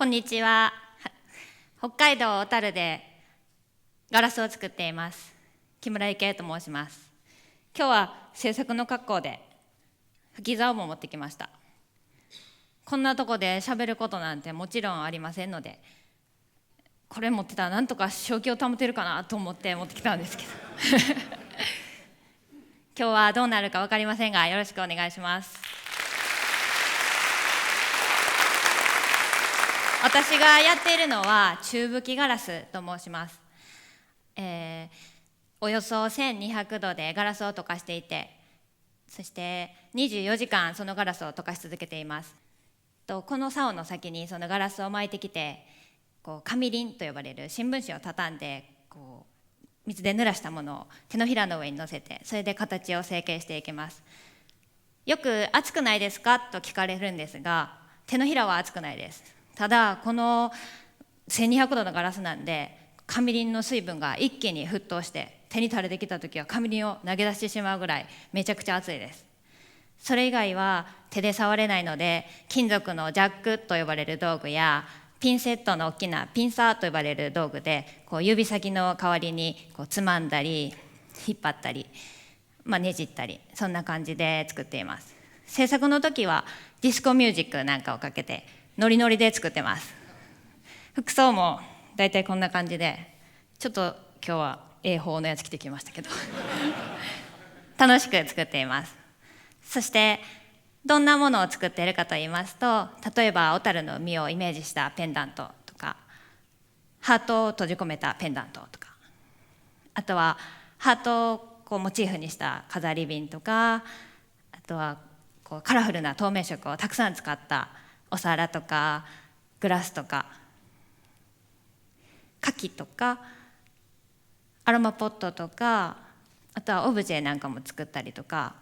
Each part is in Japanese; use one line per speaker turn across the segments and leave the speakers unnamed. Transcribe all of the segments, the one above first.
こんにちは。北海道小樽でガラスを作っています木村ゆきえと申します。今日は制作の格好で吹き竿も持ってきました。こんなとこで喋ることなんてもちろんありませんので、これ持ってたらなんとか正気を保てるかなと思って持ってきたんですけど今日はどうなるか分かりませんが、よろしくお願いします。私がやっているのは中吹きガラスと申します。およそ1200度でガラスを溶かしていて、そして24時間そのガラスを溶かし続けています。この竿の先にそのガラスを巻いてきて、紙輪と呼ばれる新聞紙を畳んで水で濡らしたものを手のひらの上に乗せて、それで形を成形していきます。よく熱くないですかと聞かれるんですが、手のひらは熱くないです。ただこの1200度のガラスなんで、紙輪の水分が一気に沸騰して手に垂れてきた時は紙輪を投げ出してしまうぐらいめちゃくちゃ熱いです。それ以外は手で触れないので、金属のジャックと呼ばれる道具やピンセットの大きなピンサーと呼ばれる道具で指先の代わりにつまんだり引っ張ったり、ねじったり、そんな感じで作っています。制作の時はディスコミュージックなんかをかけてノリノリで作ってます。服装もだいたいこんな感じで、ちょっと今日は英法のやつ着てきましたけど楽しく作っています。そしてどんなものを作っているかと言いますと、例えば小樽の海をイメージしたペンダントとか、ハートを閉じ込めたペンダントとか、あとはハートをモチーフにした飾り瓶とか、あとはカラフルな透明色をたくさん使ったお皿とかグラスとか牡蠣とかアロマポットとか、あとはオブジェなんかも作ったりとか、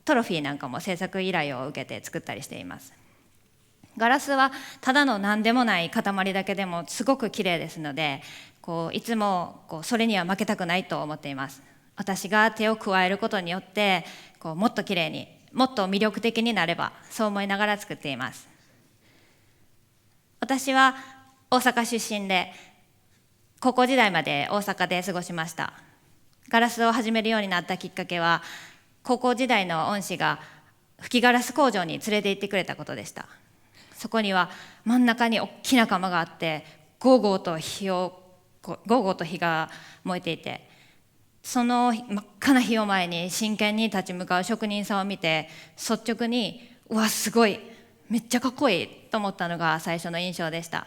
トロフィーなんかも制作依頼を受けて作ったりしています。ガラスはただの何でもない塊だけでもすごく綺麗ですので、いつもそれには負けたくないと思っています。私が手を加えることによってもっと綺麗に、もっと魅力的になれば、そう思いながら作っています。私は大阪出身で、高校時代まで大阪で過ごしました。ガラスを始めるようになったきっかけは、高校時代の恩師が吹きガラス工場に連れて行ってくれたことでした。そこには真ん中に大きな窯があって、ゴーゴーと火が燃えていて、その真っ赤な火を前に真剣に立ち向かう職人さんを見て、率直にうわすごい、めっちゃかっこいいと思ったのが最初の印象でした。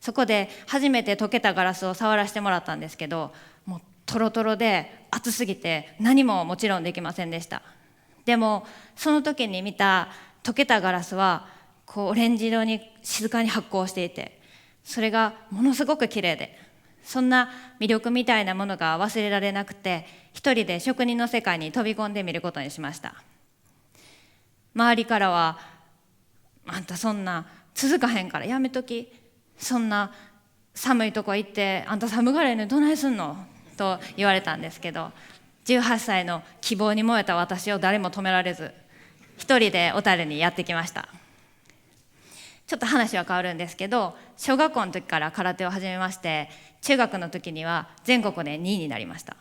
そこで初めて溶けたガラスを触らせてもらったんですけど、もうトロトロで熱すぎて何ももちろんできませんでした。でもその時に見た溶けたガラスはオレンジ色に静かに発光していて、それがものすごく綺麗で、そんな魅力みたいなものが忘れられなくて、一人で職人の世界に飛び込んでみることにしました。周りからは、あんたそんな続かへんからやめとき、そんな寒いとこ行ってあんた寒がりにどないすんのと言われたんですけど、18歳の希望に燃えた私を誰も止められず、一人で小樽にやってきました。ちょっと話は変わるんですけど、小学校の時から空手を始めまして、中学の時には全国で2位になりました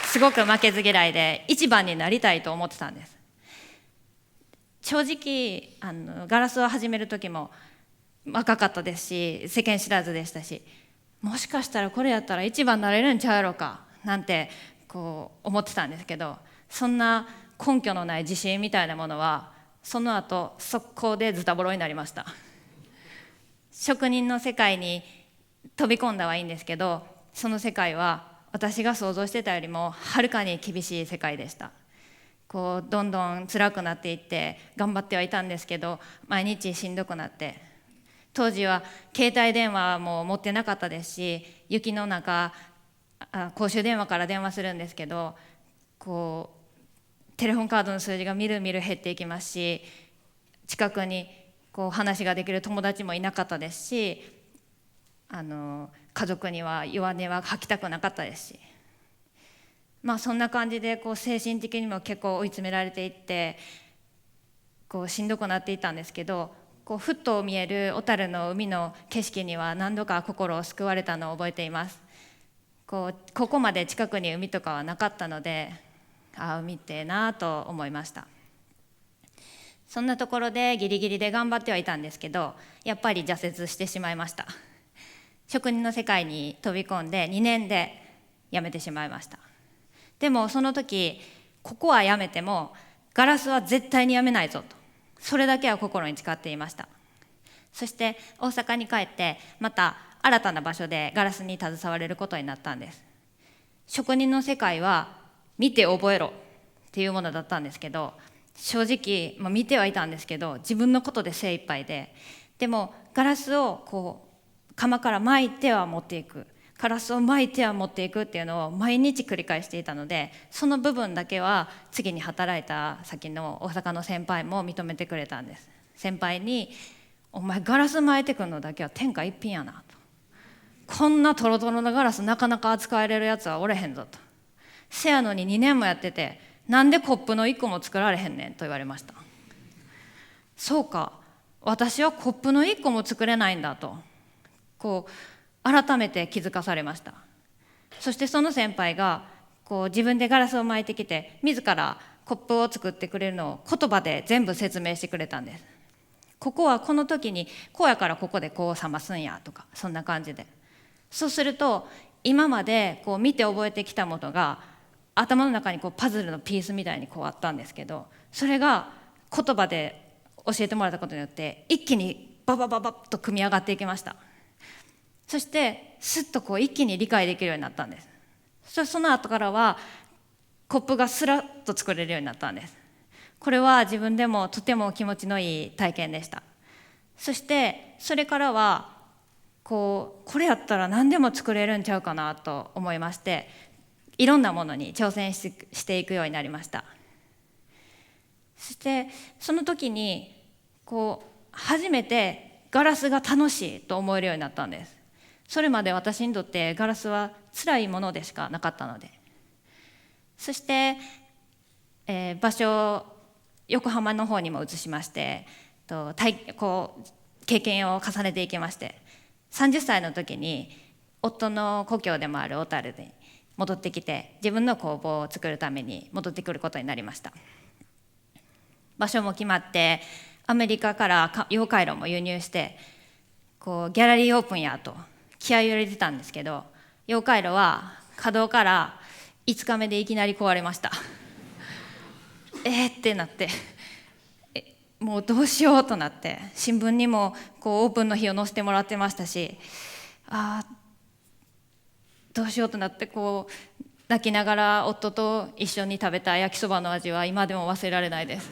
すごく負けず嫌いで一番になりたいと思ってたんです。正直ガラスを始める時も若かったですし、世間知らずでしたし、もしかしたらこれやったら一番になれるんちゃうやろかなんて思ってたんですけど、そんな根拠のない自信みたいなものはその後速攻でズタボロになりました。職人の世界に飛び込んだはいいんですけど、その世界は私が想像してたよりもはるかに厳しい世界でした。どんどん辛くなっていって頑張ってはいたんですけど、毎日しんどくなって、当時は携帯電話も持ってなかったですし、雪の中公衆電話から電話するんですけど、テレホンカードの数字がみるみる減っていきますし、近くに話ができる友達もいなかったですし、家族には弱音は吐きたくなかったですし、そんな感じで精神的にも結構追い詰められていって、しんどくなっていたんですけど、ふっと見える小樽の海の景色には何度か心を救われたのを覚えています。ここまで近くに海とかはなかったので、海ってええなと思いました。そんなところでギリギリで頑張ってはいたんですけど、やっぱり挫折してしまいました。職人の世界に飛び込んで2年で辞めてしまいました。でもその時、ここは辞めてもガラスは絶対に辞めないぞと、それだけは心に誓っていました。そして大阪に帰ってまた新たな場所でガラスに携われることになったんです。職人の世界は見て覚えろっていうものだったんですけど、正直、見てはいたんですけど自分のことで精一杯でもガラスを窯から巻いては持っていく、ガラスを巻いては持っていくっていうのを毎日繰り返していたので、その部分だけは次に働いた先の大阪の先輩も認めてくれたんです。先輩にお前ガラス巻いてくるのだけは天下一品やなと、こんなトロトロのガラスなかなか扱えれるやつはおれへんぞと、せやのに2年もやっててなんでコップの1個も作られへんねんと言われました。そうか、私はコップの1個も作れないんだと改めて気づかされました。そしてその先輩が自分でガラスを巻いてきて自らコップを作ってくれるのを言葉で全部説明してくれたんです。ここはこの時にこうやからここでこう冷ますんやとか、そんな感じで、そうすると今まで見て覚えてきたものが頭の中にパズルのピースみたいにあったんですけど、それが言葉で教えてもらったことによって一気にババババッと組み上がっていきました。そしてスッと一気に理解できるようになったんです。その後からはコップがスラッと作れるようになったんです。これは自分でもとても気持ちのいい体験でした。そしてそれからはこれやったら何でも作れるんちゃうかなと思いまして、いろんなものに挑戦していくようになりました。そしてその時に初めてガラスが楽しいと思えるようになったんです。それまで私にとってガラスは辛いものでしかなかったので。そして、場所を横浜の方にも移しまして、経験を重ねていきまして、30歳の時に夫の故郷でもある小樽に戻ってきて、自分の工房を作るために戻ってくることになりました。場所も決まって、アメリカから溶回路も輸入して、ギャラリーオープンやと気合い入れてたんですけど、溶回路は稼働から5日目でいきなり壊れました。ってなって、もうどうしようとなって、新聞にもオープンの日を載せてもらってましたし、どうしようとなって、泣きながら夫と一緒に食べた焼きそばの味は今でも忘れられないです。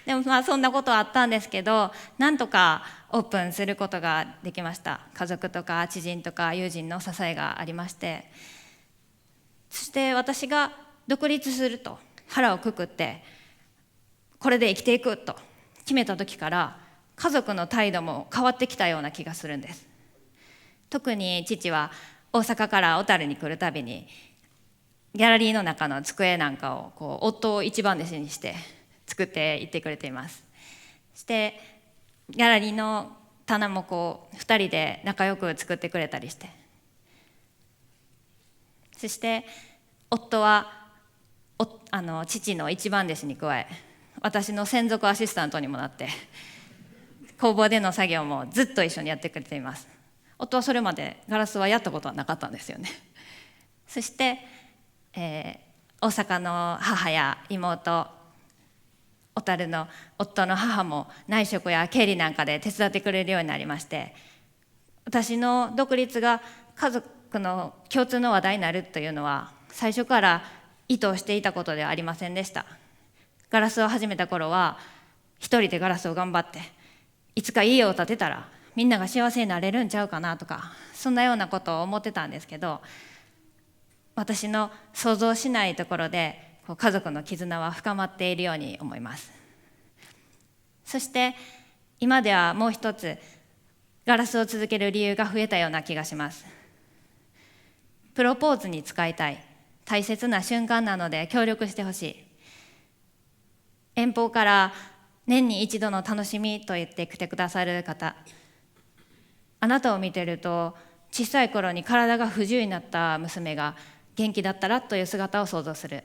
でもそんなことはあったんですけど、なんとかオープンすることができました。家族とか知人とか友人の支えがありまして、そして私が独立すると腹をくくって、これで生きていくと決めた時から家族の態度も変わってきたような気がするんです。特に父は大阪から小樽に来るたびにギャラリーの中の机なんかを夫を一番弟子にして作っていってくれています。そしてギャラリーの棚も2人で仲良く作ってくれたりして、そして夫は父の一番弟子に加え、私の専属アシスタントにもなって工房での作業もずっと一緒にやってくれています。夫はそれまでガラスはやったことはなかったんですよね。そして、大阪の母や妹、小樽の夫の母も内職や経理なんかで手伝ってくれるようになりまして、私の独立が家族の共通の話題になるというのは最初から意図していたことではありませんでした。ガラスを始めた頃は一人でガラスを頑張って、いつか家を建てたらみんなが幸せになれるんちゃうかなとか、そんなようなことを思ってたんですけど、私の想像しないところで家族の絆は深まっているように思います。そして今ではもう一つガラスを続ける理由が増えたような気がします。プロポーズに使いたい、大切な瞬間なので協力してほしい。遠方から年に一度の楽しみと言って来てくださる方、あなたを見てると小さい頃に体が不自由になった娘が元気だったらという姿を想像する。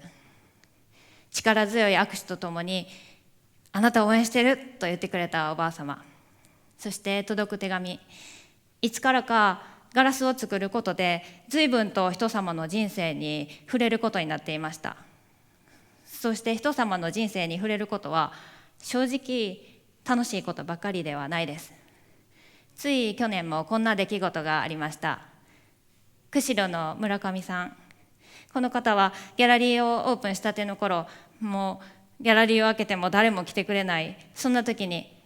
力強い握手とともにあなたを応援してると言ってくれたおばあ様、そして届く手紙、いつからかガラスを作ることで随分と人様の人生に触れることになっていました。そして人様の人生に触れることは正直楽しいことばかりではないです。つい去年もこんな出来事がありました。釧路の村上さん、この方はギャラリーをオープンしたての頃、もうギャラリーを開けても誰も来てくれない、そんな時に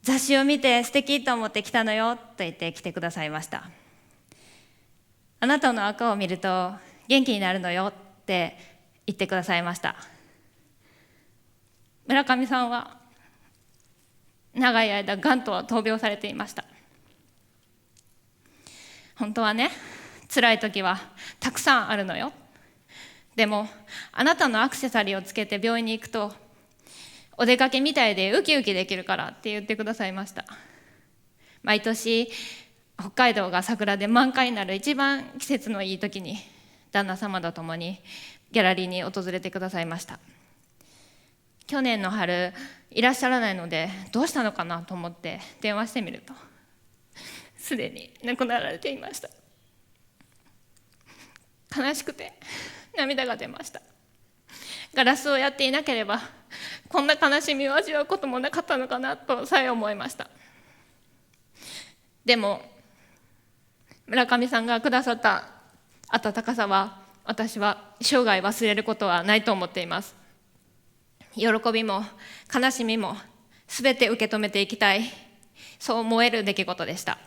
雑誌を見て素敵と思って来たのよと言って来てくださいました。あなたの赤を見ると元気になるのよって言ってくださいました。村上さんは長い間がんと闘病されていました。本当はね、辛い時はたくさんあるのよ。でもあなたのアクセサリーをつけて病院に行くとお出かけみたいでウキウキできるからって言ってくださいました。毎年北海道が桜で満開になる一番季節のいい時に旦那様と共にギャラリーに訪れてくださいました。去年の春いらっしゃらないのでどうしたのかなと思って電話してみるとすでに亡くなられていました。悲しくて涙が出ました。ガラスをやっていなければこんな悲しみを味わうこともなかったのかなとさえ思いました。でも村上さんがくださった温かさは私は生涯忘れることはないと思っています。喜びも悲しみもすべて受け止めていきたい、そう思える出来事でした。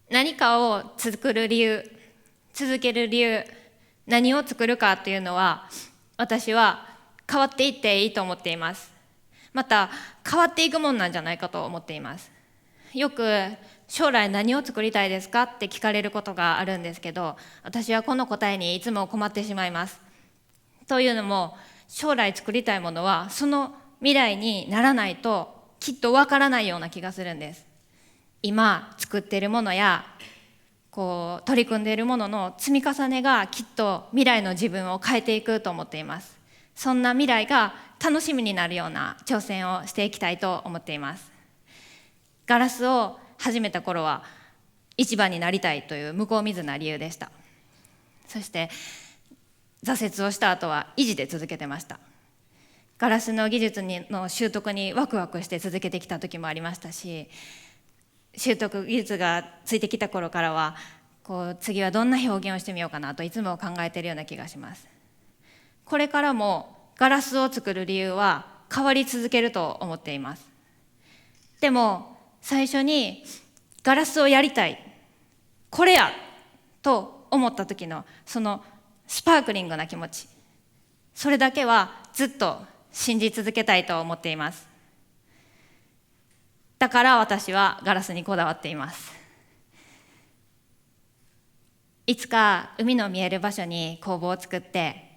何かを作る理由、続ける理由、何を作るかというのは私は変わっていっていいと思っています。また変わっていくもんなんじゃないかと思っています。よく将来何を作りたいですかって聞かれることがあるんですけど、私はこの答えにいつも困ってしまいます。というのも将来作りたいものはその未来にならないときっとわからないような気がするんです。今作っているものや取り組んでいるものの積み重ねがきっと未来の自分を変えていくと思っています。そんな未来が楽しみになるような挑戦をしていきたいと思っています。ガラスを始めた頃は市場になりたいという向こう見ずな理由でした。そして挫折をした後は維持で続けてました。ガラスの技術の習得にワクワクして続けてきた時もありましたし、習得技術がついてきた頃からは次はどんな表現をしてみようかなといつも考えているような気がします。これからもガラスを作る理由は変わり続けると思っています。でも最初にガラスをやりたい、これやと思った時のそのスパークリングな気持ち、それだけはずっと信じ続けたいと思っています。だから私はガラスにこだわっています。いつか海の見える場所に工房を作って、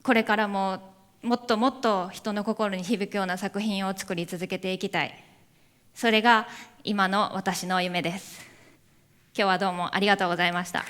これからももっともっと人の心に響くような作品を作り続けていきたい。それが今の私の夢です。今日はどうもありがとうございました。